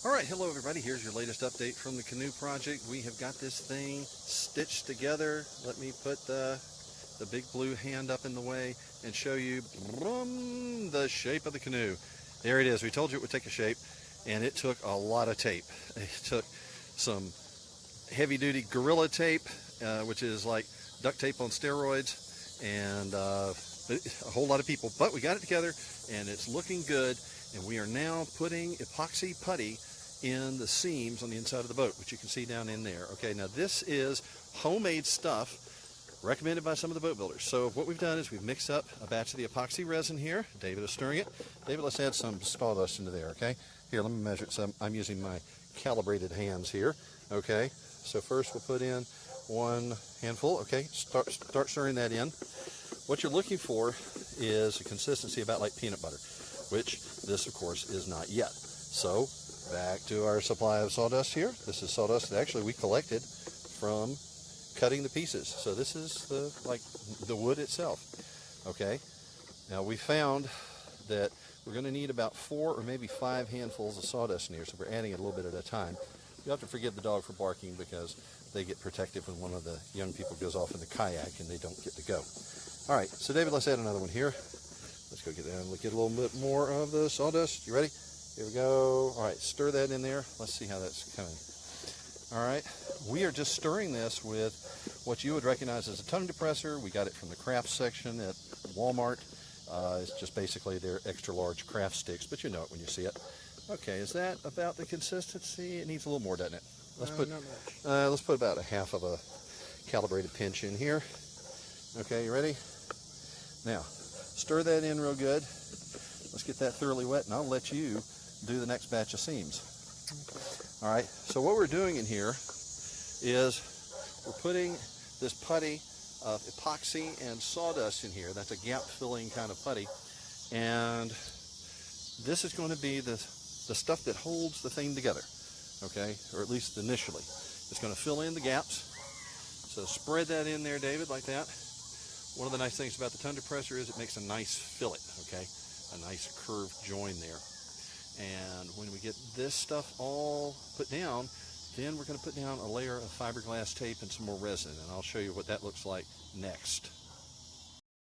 Alright, hello everybody. Here's your latest update from the Canoe project. We have got this thing stitched together. Let me put the big blue hand up in the way and show you the shape of the canoe. There it is. We told you it would take a shape, and it took a lot of tape. It took some heavy-duty Gorilla tape, which is like duct tape on steroids, and a whole lot of people. But we got it together, and it's looking good, and we are now putting epoxy putty in the seams on the inside of the boat, which you can see down in there. Okay, now this is homemade stuff recommended by some of the boat builders. So what we've done is we've mixed up a batch of the epoxy resin here. David is stirring it. David, let's add some sawdust into there, okay? Here, let me measure it. So I'm using my calibrated hands here, okay? So first we'll put in one handful, okay? Start stirring that in. What you're looking for is a consistency about like peanut butter, which this, of course, is not yet. So back to our supply of sawdust here. This is sawdust that actually we collected from cutting the pieces. So this is the wood itself. Okay. Now we found that we're going to need about 4 or maybe 5 handfuls of sawdust in here, so we're adding it a little bit at a time. You have to forgive the dog for barking because they get protective when one of the young people goes off in the kayak and they don't get to go. All right, so David, let's add another one here. Let's go get down and get a little bit more of the sawdust. You ready? Here we go. All right, stir that in there. Let's see how that's coming. All right, we are just stirring this with what you would recognize as a tongue depressor. We got it from the craft section at Walmart. It's just basically their extra large craft sticks, but you know it when you see it. Okay, is that about the consistency? It needs a little more, doesn't it? Let's put about a half of a calibrated pinch in here. Okay, you ready? Now, stir that in real good. Let's get that thoroughly wet, and I'll let you do the next batch of seams. All right, so what we're doing in here is we're putting this putty of epoxy and sawdust in here. That's a gap-filling kind of putty, and this is going to be the stuff that holds the thing together, okay, or at least initially. It's going to fill in the gaps. So spread that in there, David, like that. One of the nice things about the tongue depressor is it makes a nice fillet, okay, a nice curved join there. And when we get this stuff all put down, then we're going to put down a layer of fiberglass tape and some more resin, and I'll show you what that looks like next.